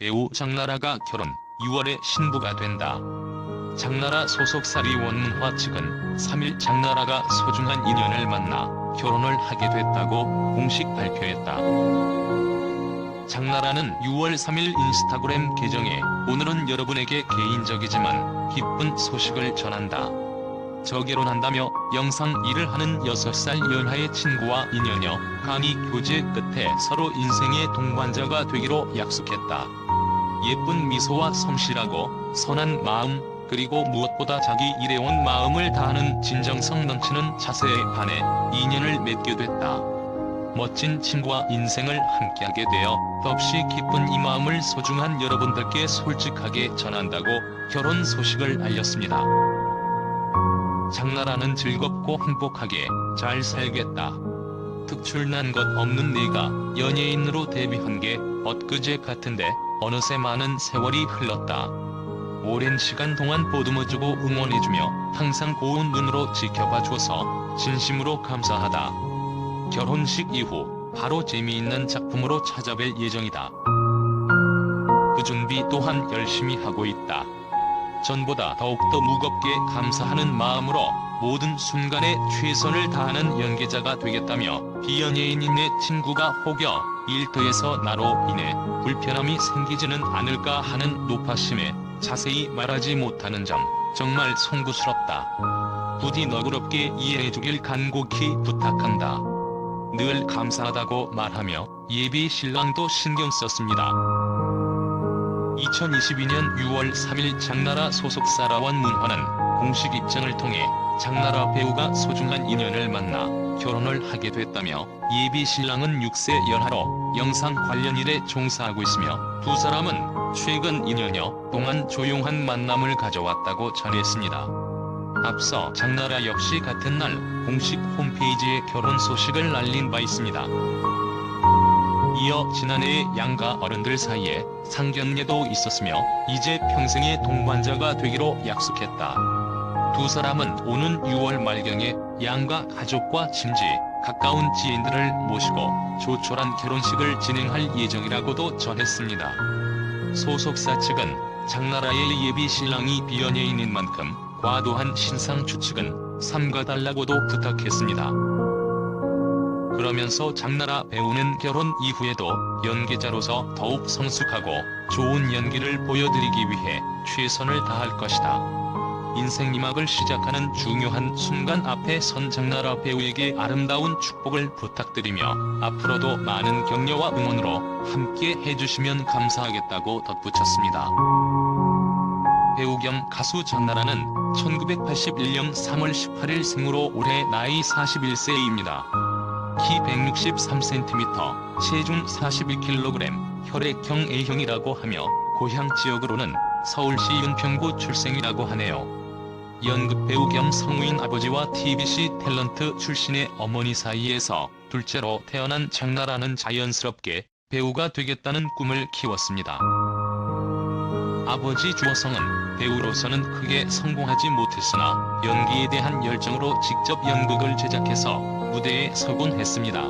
배우 장나라가 결혼, 6월에 신부가 된다. 장나라 소속사 리원문화 측은 3일 장나라가 소중한 인연을 만나 결혼을 하게 됐다고 공식 발표했다. 장나라는 6월 3일 인스타그램 계정에 오늘은 여러분에게 개인적이지만 기쁜 소식을 전한다. 저 결혼한다며 영상 일을 하는 6살 연하의 친구와 인연녀 간이 교제 끝에 서로 인생의 동반자가 되기로 약속했다. 예쁜 미소와 성실하고 선한 마음, 그리고 무엇보다 자기 일에 온 마음을 다하는 진정성 넘치는 자세에 반해 인연을 맺게 됐다. 멋진 친구와 인생을 함께하게 되어 더없이 기쁜 이 마음을 소중한 여러분들께 솔직하게 전한다고 결혼 소식을 알렸습니다. 장나라는 즐겁고 행복하게 잘 살겠다. 특출난 것 없는 내가 연예인으로 데뷔한 게 엊그제 같은데 어느새 많은 세월이 흘렀다. 오랜 시간 동안 보듬어주고 응원해주며 항상 고운 눈으로 지켜봐줘서 진심으로 감사하다. 결혼식 이후 바로 재미있는 작품으로 찾아뵐 예정이다. 그 준비 또한 열심히 하고 있다. 전보다 더욱더 무겁게 감사하는 마음으로 모든 순간에 최선을 다하는 연기자가 되겠다며 비연예인인 내 친구가 혹여 일터에서 나로 인해 불편함이 생기지는 않을까 하는 노파심에 자세히 말하지 못하는 점 정말 송구스럽다. 부디 너그럽게 이해해주길 간곡히 부탁한다. 늘 감사하다고 말하며 예비 신랑도 신경 썼습니다. 2022년 6월 3일 장나라 소속사 라원문화는 공식 입장을 통해 장나라 배우가 소중한 인연을 만나 결혼을 하게 됐다며 예비 신랑은 6세 연하로 영상 관련 일에 종사하고 있으며 두 사람은 최근 2년여 동안 조용한 만남을 가져왔다고 전했습니다. 앞서 장나라 역시 같은 날 공식 홈페이지에 결혼 소식을 알린 바 있습니다. 이어 지난해에 양가 어른들 사이에 상견례도 있었으며 이제 평생의 동반자가 되기로 약속했다. 두 사람은 오는 6월 말경에 양가 가족과 친지, 가까운 지인들을 모시고 조촐한 결혼식을 진행할 예정이라고도 전했습니다. 소속사 측은 장나라의 예비 신랑이 비연예인인 만큼 과도한 신상 추측은 삼가달라고도 부탁했습니다. 그러면서 장나라 배우는 결혼 이후에도 연기자로서 더욱 성숙하고 좋은 연기를 보여드리기 위해 최선을 다할 것이다. 인생 2막을 시작하는 중요한 순간 앞에 선 장나라 배우에게 아름다운 축복을 부탁드리며 앞으로도 많은 격려와 응원으로 함께 해주시면 감사하겠다고 덧붙였습니다. 배우 겸 가수 장나라는 1981년 3월 18일 생으로 올해 나이 41세입니다. 키 163cm, 체중 41kg, 혈액형 A형이라고 하며 고향 지역으로는 서울시 윤평구 출생이라고 하네요. 연극 배우 겸 성우인 아버지와 TBC 탤런트 출신의 어머니 사이에서 둘째로 태어난 장나라는 자연스럽게 배우가 되겠다는 꿈을 키웠습니다. 아버지 주호성은 배우로서는 크게 성공하지 못했으나 연기에 대한 열정으로 직접 연극을 제작해서 무대에 서곤 했습니다.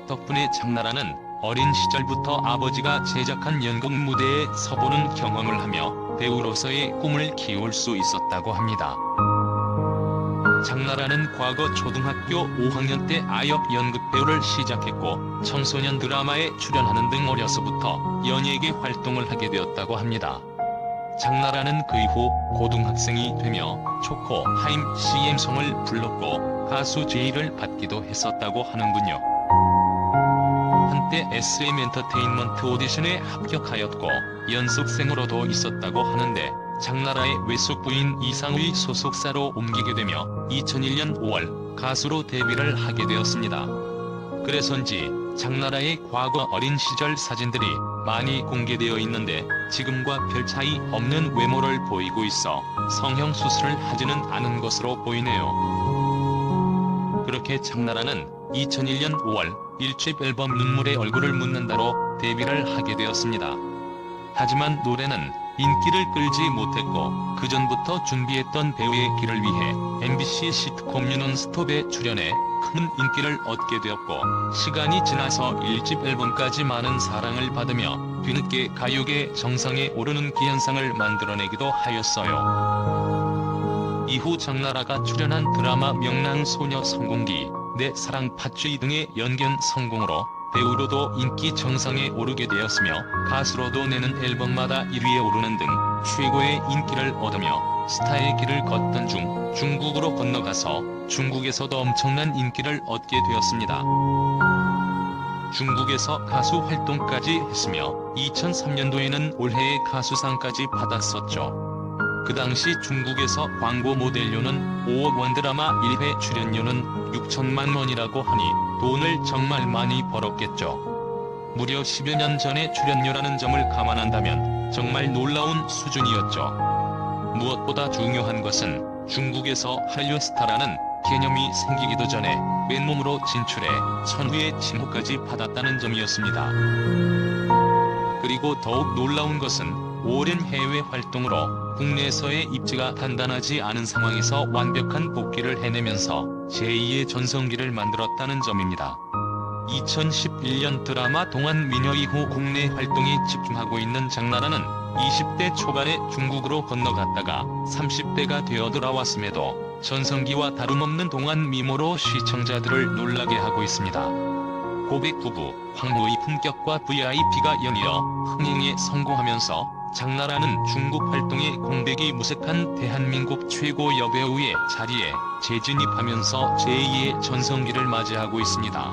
덕분에 장나라는 어린 시절부터 아버지가 제작한 연극 무대에 서보는 경험을 하며 배우로서의 꿈을 키울 수 있었다고 합니다. 장나라는 과거 초등학교 5학년 때 아역 연극 배우를 시작했고 청소년 드라마에 출연하는 등 어려서부터 연예계 활동을 하게 되었다고 합니다. 장나라는 그 이후 고등학생이 되며 초코 하임 CM송을 불렀고 가수 제의를 받기도 했었다고 하는군요. 한때 SM 엔터테인먼트 오디션에 합격하였고 연습생으로도 있었다고 하는데 장나라의 외숙부인 이상우의 소속사로 옮기게 되며 2001년 5월 가수로 데뷔를 하게 되었습니다. 그래서인지 장나라의 과거 어린 시절 사진들이 많이 공개되어 있는데 지금과 별 차이 없는 외모를 보이고 있어 성형 수술을 하지는 않은 것으로 보이네요. 그렇게 장나라는 2001년 5월 1집 앨범 눈물의 얼굴을 묻는다로 데뷔를 하게 되었습니다. 하지만 노래는 인기를 끌지 못했고 그전부터 준비했던 배우의 길을 위해 MBC 시트콤 유논스톱에 출연해 큰 인기를 얻게 되었고 시간이 지나서 1집 앨범까지 많은 사랑을 받으며 뒤늦게 가요계 정상에 오르는 기현상을 만들어내기도 하였어요. 이후 장나라가 출연한 드라마 명랑소녀 성공기, 내 사랑 팥쥐 등의 연기연 성공으로 배우로도 인기 정상에 오르게 되었으며 가수로도 내는 앨범마다 1위에 오르는 등 최고의 인기를 얻으며 스타의 길을 걷던 중 중국으로 건너가서 중국에서도 엄청난 인기를 얻게 되었습니다. 중국에서 가수 활동까지 했으며 2003년도에는 올해의 가수상까지 받았었죠. 그 당시 중국에서 광고 모델료는 5억 원, 드라마 1회 출연료는 6천만 원이라고 하니 돈을 정말 많이 벌었겠죠. 무려 10여 년 전의 출연료라는 점을 감안한다면 정말 놀라운 수준이었죠. 무엇보다 중요한 것은 중국에서 한류 스타라는 개념이 생기기도 전에 맨몸으로 진출해 천후의 칭호까지 받았다는 점이었습니다. 그리고 더욱 놀라운 것은 오랜 해외 활동으로 국내에서의 입지가 단단하지 않은 상황에서 완벽한 복귀를 해내면서 제2의 전성기를 만들었다는 점입니다. 2011년 드라마 동안미녀 이후 국내 활동에 집중하고 있는 장나라는 20대 초반에 중국으로 건너갔다가 30대가 되어 돌아왔음에도 전성기와 다름없는 동안 미모로 시청자들을 놀라게 하고 있습니다. 고백 부부 황호의 품격과 VIP가 연이어 흥행에 성공하면서 장나라는 중국 활동의 공백이 무색한 대한민국 최고 여배우의 자리에 재진입하면서 제2의 전성기를 맞이하고 있습니다.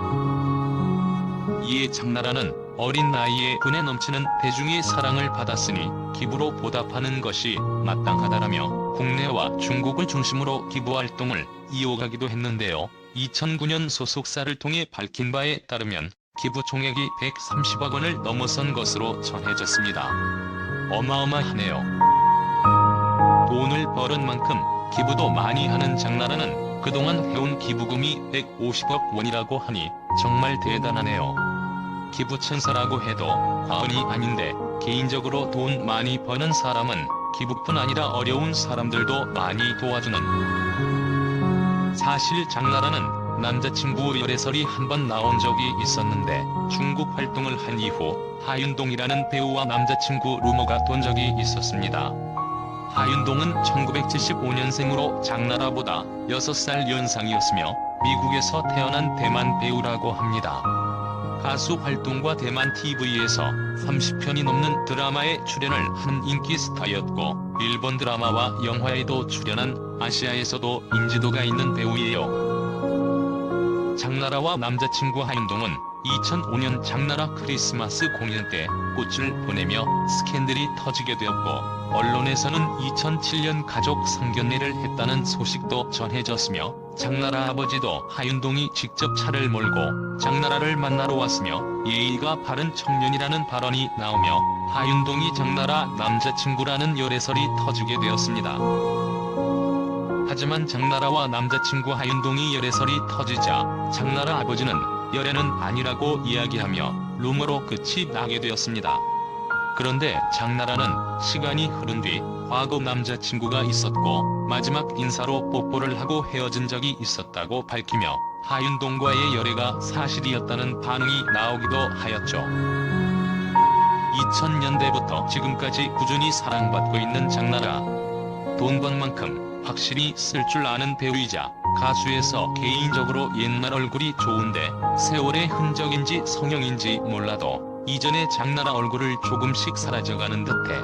이에 장나라는 어린 나이에 분에 넘치는 대중의 사랑을 받았으니 기부로 보답하는 것이 마땅하다라며 국내와 중국을 중심으로 기부 활동을 이어가기도 했는데요. 2009년 소속사를 통해 밝힌 바에 따르면 기부 총액이 130억 원을 넘어선 것으로 전해졌습니다. 어마어마하네요. 돈을 벌은 만큼 기부도 많이 하는 장나라는 그동안 해온 기부금이 150억 원이라고 하니 정말 대단하네요. 기부천사라고 해도 과언이 아닌데 개인적으로 돈 많이 버는 사람은 기부뿐 아니라 어려운 사람들도 많이 도와주는. 사실 장나라는 남자친구 열애설이 한번 나온 적이 있었는데 중국 활동을 한 이후 하윤동이라는 배우와 남자친구 루머가 돈 적이 있었습니다. 하윤동은 1975년생으로 장나라보다 6살 연상이었으며 미국에서 태어난 대만 배우라고 합니다. 가수 활동과 대만 TV에서 30편이 넘는 드라마에 출연을 한 인기 스타였고 일본 드라마와 영화에도 출연한 아시아에서도 인지도가 있는 배우예요. 장나라와 남자친구 하윤동은 2005년 장나라 크리스마스 공연 때 꽃을 보내며 스캔들이 터지게 되었고 언론에서는 2007년 가족 상견례를 했다는 소식도 전해졌으며 장나라 아버지도 하윤동이 직접 차를 몰고 장나라를 만나러 왔으며 예의가 바른 청년이라는 발언이 나오며 하윤동이 장나라 남자친구라는 열애설이 터지게 되었습니다. 하지만 장나라와 남자친구 하윤동이 열애설이 터지자 장나라 아버지는 열애는 아니라고 이야기하며 루머로 끝이 나게 되었습니다. 그런데 장나라는 시간이 흐른 뒤 과거 남자친구가 있었고 마지막 인사로 뽀뽀를 하고 헤어진 적이 있었다고 밝히며 하윤동과의 열애가 사실이었다는 반응이 나오기도 하였죠. 2000년대부터 지금까지 꾸준히 사랑받고 있는 장나라. 돈 번 만큼 확실히 쓸 줄 아는 배우이자 가수에서 개인적으로 옛날 얼굴이 좋은데 세월의 흔적인지 성형인지 몰라도 이전의 장나라 얼굴을 조금씩 사라져가는 듯해